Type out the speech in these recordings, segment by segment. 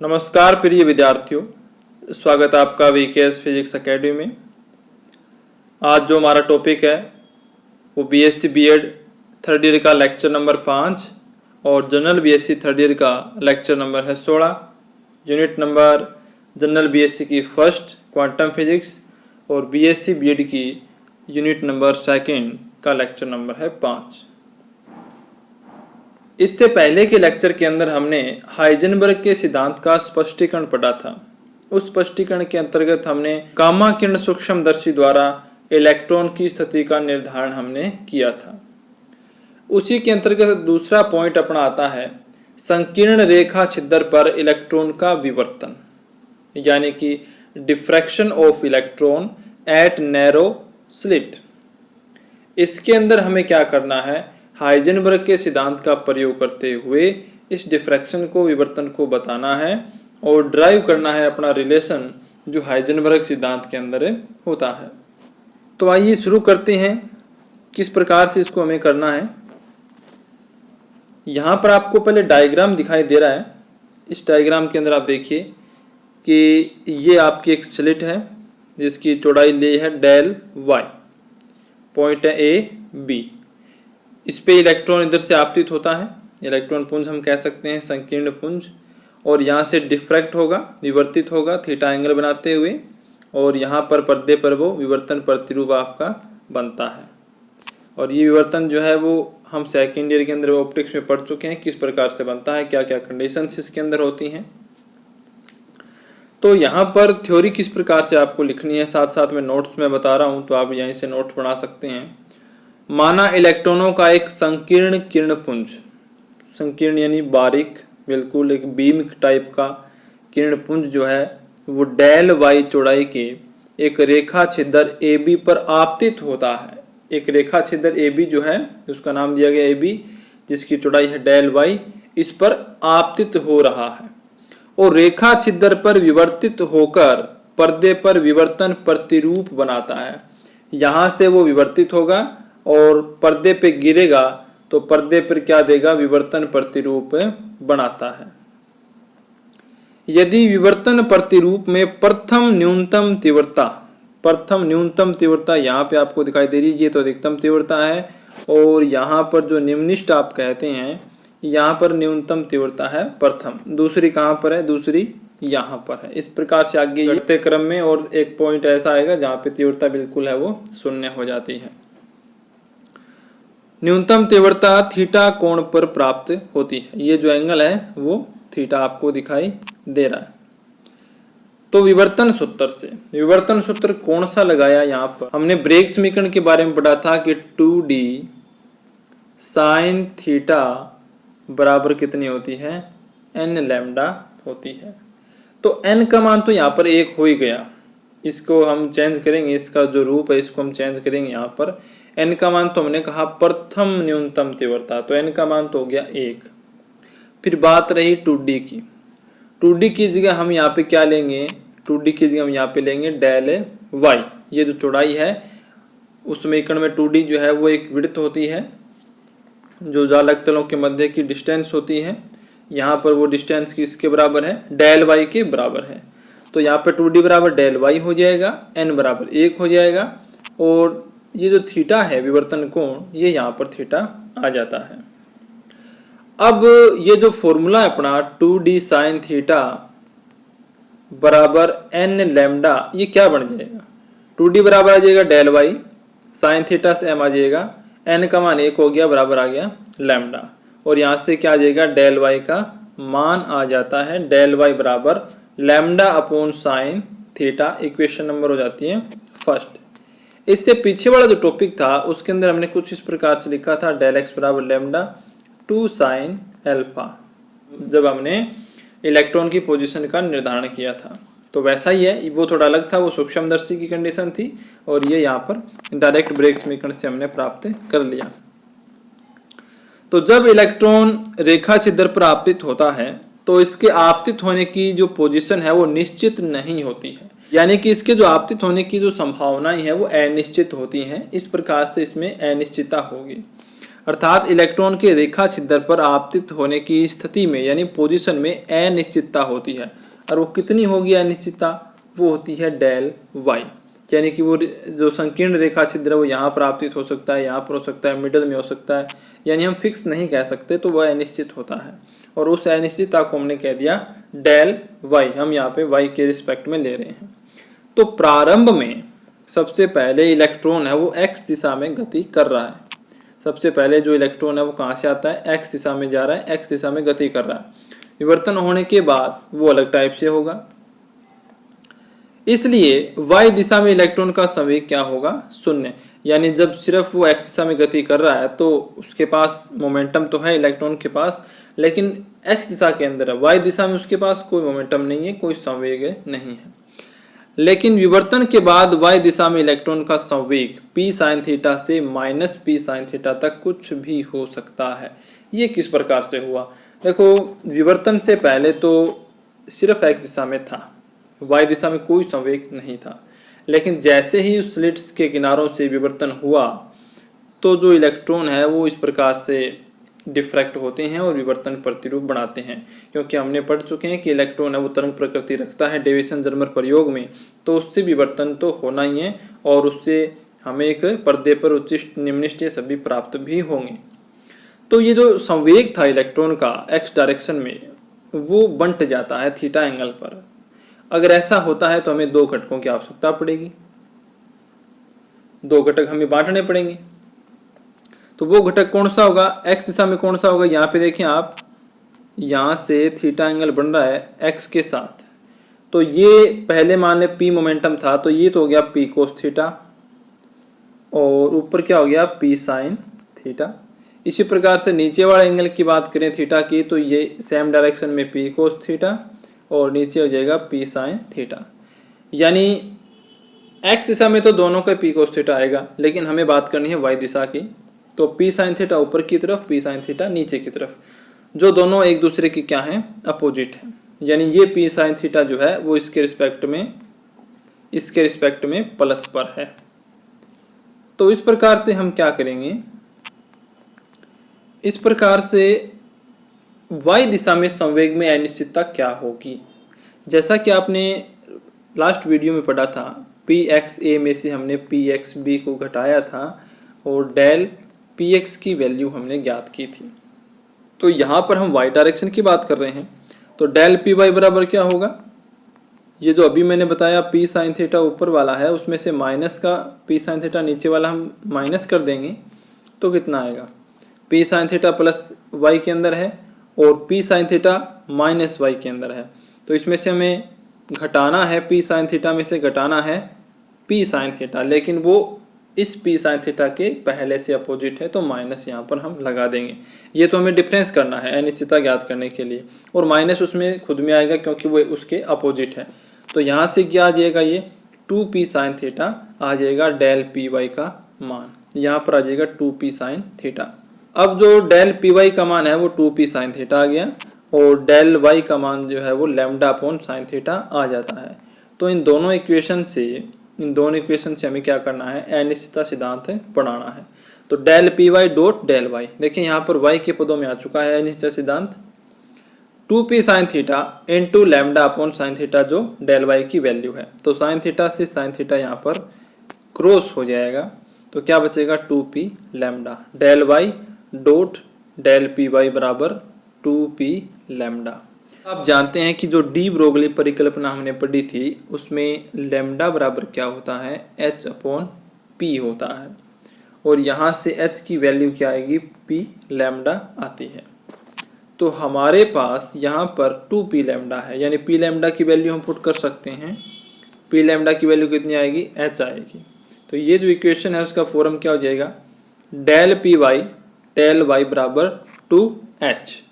नमस्कार प्रिय विद्यार्थियों, स्वागत है आपका वीकेएस फिजिक्स एकेडमी में। आज जो हमारा टॉपिक है वो बीएससी बीएड थर्ड ईयर का लेक्चर नंबर 5 और जनरल बीएससी थर्ड ईयर का लेक्चर नंबर है 16। यूनिट नंबर जनरल बीएससी की फर्स्ट क्वांटम फिजिक्स और बीएससी बीएड की यूनिट नंबर सेकेंड का लेक्चर नंबर है 5। इससे पहले के लेक्चर के अंदर हमने हाइजेनबर्ग के सिद्धांत का स्पष्टीकरण पढ़ा था। उस स्पष्टीकरण के अंतर्गत हमने गामा किरण सूक्ष्मदर्शी द्वारा इलेक्ट्रॉन की स्थिति का निर्धारण हमने किया था। उसी के अंतर्गत दूसरा पॉइंट अपना आता है संकीर्ण रेखा छिद्र पर इलेक्ट्रॉन का विवर्तन, यानी कि diffraction of electron at narrow slit. इसके अंदर हमें क्या करना है, हाइजेनबर्ग के सिद्धांत का प्रयोग करते हुए इस डिफ्रैक्शन को, विवर्तन को बताना है और ड्राइव करना है अपना रिलेशन जो हाइजेनबर्ग सिद्धांत के अंदर होता है। तो आइए शुरू करते हैं किस प्रकार से इसको हमें करना है। यहाँ पर आपको पहले डायग्राम दिखाई दे रहा है। इस डायग्राम के अंदर आप देखिए कि ये आपकी एक स्लिट है जिसकी चौड़ाई ली है डेल वाई, पॉइंट है ए बी। इस पे इलेक्ट्रॉन इधर से आपतित होता है, इलेक्ट्रॉन पुंज हम कह सकते हैं, संकीर्ण पुंज, और यहाँ से डिफ्रैक्ट होगा, विवर्तित होगा थीटा एंगल बनाते हुए, और यहाँ पर पर्दे पर वो विवर्तन प्रतिरूप आपका बनता है। और ये विवर्तन जो है वो हम सेकेंड ईयर के अंदर ऑप्टिक्स में पढ़ चुके हैं, किस प्रकार से बनता है, क्या क्या कंडीशंस इसके अंदर होती हैं। तो यहाँ पर थ्योरी किस प्रकार से आपको लिखनी है, साथ साथ में नोट्स में बता रहा हूँ, तो आप यहीं से नोट्स बना सकते हैं। माना इलेक्ट्रॉनों का एक संकीर्ण किरण पुंज, संकीर्ण यानी बारीक, बिल्कुल एक बीम टाइप का किरण पुंज जो है वो डेल वाई चौड़ाई के एक रेखा छिद्र ए बी पर आपतित होता है। एक रेखा छिद्र ए बी जो है, उसका नाम दिया गया ए बी, जिसकी चौड़ाई है डेल वाई, इस पर आपतित हो रहा है और रेखा छिद्र पर विवर्तित होकर पर्दे पर विवर्तन प्रतिरूप बनाता है। यहाँ से वो विवर्तित होगा और पर्दे पे गिरेगा तो पर्दे पर क्या देगा, विवर्तन प्रतिरूप बनाता है। यदि विवर्तन प्रतिरूप में प्रथम न्यूनतम तीव्रता यहाँ पे आपको दिखाई दे रही है, ये तो अधिकतम तीव्रता है, और यहाँ पर जो निम्निष्ठ आप कहते हैं, यहाँ पर न्यूनतम तीव्रता है प्रथम, दूसरी कहाँ पर है, दूसरी यहाँ पर है। इस प्रकार से आगे बढ़ते क्रम में और एक पॉइंट ऐसा आएगा जहाँ पे तीव्रता बिल्कुल है वो शून्य हो जाती है। न्यूनतम तीव्रता थीटा कोण पर प्राप्त होती है। ये जो एंगल है वो थीटा आपको दिखाई दे रहा है। तो विवर्तन सूत्र कौन सा लगाया, यहाँ पर हमने ब्रेग समीकरण के बारे में पढ़ा था कि 2d साइन थीटा बराबर कितनी होती है, n लैम्डा होती है। तो n का मान तो यहाँ पर 1 हो ही गया, इसको हम चेंज करेंगे, इसका जो रूप है इसको हम चेंज करेंगे। यहाँ पर n का मान तो हमने कहा प्रथम न्यूनतम तीव्रता, तो n का मान तो हो गया 1। फिर बात रही 2d की। 2d की जगह हम यहाँ पे क्या लेंगे, 2d की जगह हम यहाँ पे लेंगे डेल y। ये जो चौड़ाई है उस समीकरण में 2d जो है वो एक विड्थ होती है, जो जालक तलों के मध्य की डिस्टेंस होती है। यहाँ पर वो डिस्टेंस किसके बराबर है, डेल y के बराबर है। तो यहाँ पे 2d बराबर डेल y हो जाएगा, n बराबर 1 हो जाएगा, और ये जो थीटा है विवर्तन कोण, ये यहाँ पर थीटा आ जाता है। अब ये जो फॉर्मूला है अपना 2d साइन थीटा बराबर n लैम्डा, ये क्या बन जाएगा, 2d बराबर आ जाएगा डेल y, साइन थीटा से m आ जाएगा, n का मान 1 हो गया, बराबर आ गया लैम्डा, और यहाँ से क्या आ जाएगा, डेल y का मान आ जाता है, डेल y बराबर lambda upon sine theta. Equation number हो जाती है फर्स्ट। इससे पीछे वाला जो टॉपिक था उसके अंदर हमने कुछ इस प्रकार से लिखा था, डेल एक्स बराबर लैम्डा 2 साइन एल्फा, जब हमने इलेक्ट्रॉन की पोजीशन का निर्धारण किया था। तो वैसा ही है, वो थोड़ा अलग था, वो सूक्ष्मदर्शी की कंडीशन थी, और ये यहाँ पर डायरेक्ट ब्रेग समीकरण से हमने प्राप्त कर लिया। तो जब इलेक्ट्रॉन रेखा छिद्र पर आपतित होता है तो इसके आपतित होने की जो पोजीशन है वो निश्चित नहीं होती है, यानी कि इसके जो आपतित होने की जो संभावनाएं हैं वो अनिश्चित होती हैं। इस प्रकार से इसमें अनिश्चितता होगी। अर्थात इलेक्ट्रॉन के रेखा छिद्र पर आपतित होने की स्थिति में यानी पोजीशन में अनिश्चितता होती है। और वो कितनी होगी अनिश्चितता? वो होती है डेल वाई, यानी कि वो जो संकीर्ण रेखा छिद्र है वो यहाँ पर आपतित हो सकता है, यहाँ पर हो सकता है, मिडल में हो सकता है, यानी हम फिक्स नहीं कह सकते, तो वह अनिश्चित होता है। और उस अनिश्चितता को हमने कह दिया डेल वाई, हम यहाँ पे वाई के रिस्पेक्ट में ले रहे हैं। तो प्रारंभ में सबसे पहले इलेक्ट्रॉन है वो एक्स दिशा में गति कर रहा है। सबसे पहले जो इलेक्ट्रॉन है वो कहाँ से आता है? एक्स दिशा में जा रहा है, एक्स दिशा में गति कर रहा है। विवर्तन होने के बाद वो अलग टाइप से होगा, इसलिए वाई दिशा में इलेक्ट्रॉन का संवेग क्या होगा? शून्य। यानी जब सिर्फ वो एक्स दिशा में गति कर रहा है तो उसके पास मोमेंटम तो है इलेक्ट्रॉन के पास, लेकिन एक्स दिशा के अंदर है, वाई दिशा में उसके पास कोई मोमेंटम नहीं है, कोई संवेग नहीं है। लेकिन विवर्तन के बाद वाई दिशा में इलेक्ट्रॉन का संवेग p sin थीटा से माइनस p sin थीटा तक कुछ भी हो सकता है। ये किस प्रकार से हुआ? देखो, विवर्तन से पहले तो सिर्फ x दिशा में था, y दिशा में कोई संवेग नहीं था, लेकिन जैसे ही उस स्लिट्स के किनारों से विवर्तन हुआ तो जो इलेक्ट्रॉन है वो इस प्रकार से डिफ्रैक्ट होते हैं और विवर्तन प्रतिरूप बनाते हैं। क्योंकि हमने पढ़ चुके हैं कि इलेक्ट्रॉन है वो तरंग प्रकृति रखता है डेविसन जर्मर प्रयोग में, तो उससे विवर्तन तो होना ही है और उससे हमें एक पर्दे पर उच्चिष्ट निम्निष्ट ये सभी प्राप्त भी होंगे। तो ये जो संवेग था इलेक्ट्रॉन का एक्स डायरेक्शन में वो बंट जाता है थीटा एंगल पर। अगर ऐसा होता है तो हमें दो घटकों की आवश्यकता पड़ेगी, दो घटक हमें बांटने पड़ेंगे। तो वो घटक कौन सा होगा? एक्स दिशा में कौन सा होगा? यहाँ पे देखें आप, यहाँ से थीटा एंगल बन रहा है एक्स के साथ, तो ये पहले मान ले पी मोमेंटम था, तो ये तो हो गया पी कोस थीटा और ऊपर क्या हो गया पी साइन थीटा। इसी प्रकार से नीचे वाले एंगल की बात करें थीटा की, तो ये सेम डायरेक्शन में पी कोस थीटा और नीचे हो जाएगा पी साइन थीटा। यानी एक्स दिशा में तो दोनों का पी कोस थीटा आएगा, लेकिन हमें बात करनी है वाई दिशा की, तो पी साइन थीटा ऊपर की तरफ, पी साइन थीटा नीचे की तरफ, जो दोनों एक दूसरे की क्या हैं? अपोजिट है। यानी ये पी साइन थीटा जो है वो इसके रिस्पेक्ट में प्लस पर है। तो इस प्रकार से हम क्या करेंगे? इस प्रकार से वाई दिशा में संवेग में अनिश्चितता क्या होगी? जैसा कि आपने लास्ट वीडियो में पढ़ा था, पी एक्स ए में से हमने पी एक्स बी को घटाया था और डेल पी एक्स की वैल्यू हमने ज्ञात की थी। तो यहाँ पर हम वाई डायरेक्शन की बात कर रहे हैं, तो डेल पी वाई बराबर क्या होगा? ये जो अभी मैंने बताया पी साइन थीटा ऊपर वाला है, उसमें से माइनस का पी साइन थीटा नीचे वाला हम माइनस कर देंगे तो कितना आएगा? P sine theta plus Y के अंदर है और P sine theta minus Y के अंदर है, तो इसमें से हमें घटाना है, पी साइन थीटा में से घटाना है पी साइन थीटा, लेकिन वो इस पी साइन थीटा के पहले से अपोजिट है, तो माइनस यहाँ पर हम लगा देंगे। ये तो हमें डिफरेंस करना है अनिश्चितता ज्ञात करने के लिए, और माइनस उसमें खुद में आएगा क्योंकि वो उसके अपोजिट है। तो यहाँ से क्या आ जाएगा? ये 2p साइन थीटा आ जाएगा डेल पी वाई का मान, यहाँ पर आ जाएगा 2p साइन थीटा। अब जो डेल पी वाई का मान है वो 2p साइन थीटा आ गया और डेल वाई का मान जो है वो लैम्डा अपॉन साइन थीटा आ जाता है। तो इन दोनों इक्वेशन से हमें क्या करना है? अनिश्चितता सिद्धांत पढ़ाना है। तो del P Y dot del Y, देखिए यहाँ पर वाई के पदों में आ चुका है अनिश्चितता सिद्धांत। 2p sine theta into lambda upon sine theta जो डेल वाई की वैल्यू है, तो साइन थीटा से साइन थीटा यहाँ पर क्रॉस हो जाएगा, तो क्या बचेगा? 2p lambda del Y dot del P Y बराबर 2p लैम्डा। आप जानते हैं कि जो डी ब्रोगली परिकल्पना हमने पढ़ी थी उसमें लैम्डा बराबर क्या होता है? h अपॉन पी होता है, और यहाँ से h की वैल्यू क्या आएगी? p लैम्डा आती है। तो हमारे पास यहाँ पर 2p लैम्डा है, यानी p लैम्डा की वैल्यू हम पुट कर सकते हैं। p लैम्डा की वैल्यू कितनी आएगी? h आएगी। तो ये जो इक्वेशन है उसका फॉर्म क्या हो जाएगा? Del P Y del Y बराबर 2h,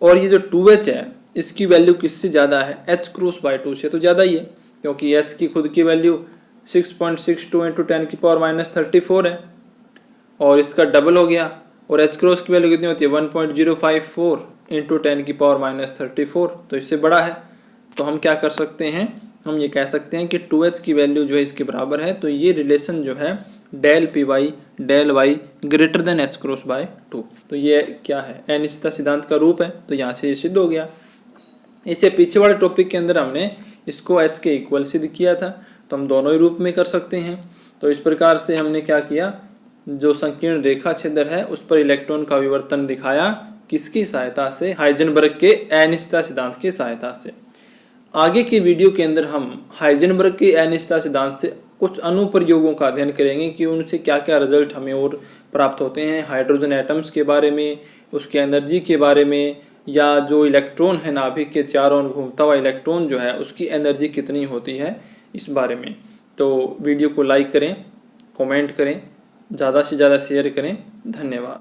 और ये जो 2h है इसकी वैल्यू किससे ज़्यादा है? h क्रॉस बाई 2 से तो ज़्यादा ही है, क्योंकि h की खुद की वैल्यू 6.62 इंटू 10⁻³ है और इसका डबल हो गया, और h क्रॉस की वैल्यू कितनी होती है? 1.054 इंटू 10⁻34, तो इससे बड़ा है। तो हम क्या कर सकते हैं? हम ये कह सकते हैं कि 2h की वैल्यू जो है इसके बराबर है। तो ये रिलेशन जो है del P Y del Y greater than H cross by 2। तो ये क्या है, अनिश्चितता सिद्धांत का रूप है, तो यहाँ से ये सिद्ध हो गया। इससे पीछे वाले टॉपिक के अंदर हमने इसको एच के इक्वल सिद्ध किया था, तो हम दोनों ही रूप में कर सकते हैं। तो इस प्रकार से हमने क्या किया, जो संकीर्ण रेखा छेदर है उस पर इलेक्ट्रॉन का विवर्तन दिखाया, किसकी सहायता से, हाइजेनबर्ग के अनिश्चितता सिद्धांत की सहायता से। आगे की वीडियो के अंदर हम हाइजेनबर्ग के अनिश्चितता सिद्धांत से कुछ अनुप्रयोगों का अध्ययन करेंगे कि उनसे क्या क्या रिजल्ट हमें और प्राप्त होते हैं, हाइड्रोजन एटम्स के बारे में, उसके एनर्जी के बारे में, या जो इलेक्ट्रॉन है नाभिक के चारों ओर घूमता हुआ इलेक्ट्रॉन जो है उसकी एनर्जी कितनी होती है, इस बारे में। तो वीडियो को लाइक करें, कमेंट करें, ज़्यादा से ज़्यादा शेयर करें। धन्यवाद।